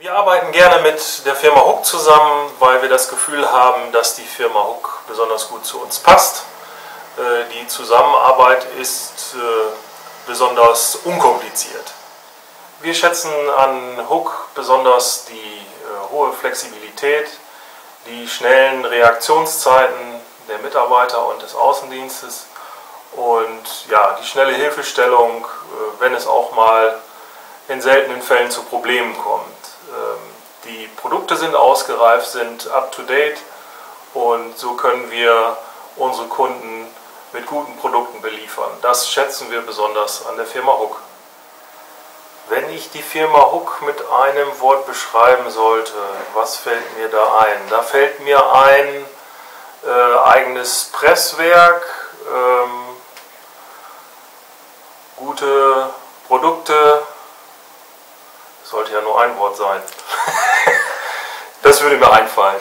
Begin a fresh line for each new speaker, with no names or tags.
Wir arbeiten gerne mit der Firma Huck zusammen, weil wir das Gefühl haben, dass die Firma Huck besonders gut zu uns passt. Die Zusammenarbeit ist besonders unkompliziert. Wir schätzen an Huck besonders die hohe Flexibilität, die schnellen Reaktionszeiten der Mitarbeiter und des Außendienstes und ja, die schnelle Hilfestellung, wenn es auch mal in seltenen Fällen zu Problemen kommt. Die Produkte sind ausgereift, sind up-to-date und so können wir unsere Kunden mit guten Produkten beliefern. Das schätzen wir besonders an der Firma Huck. Wenn ich die Firma Huck mit einem Wort beschreiben sollte, was fällt mir da ein? Da fällt mir ein eigenes Presswerk, gute Produkte. Sollte ja nur ein Wort sein. Das würde mir einfallen.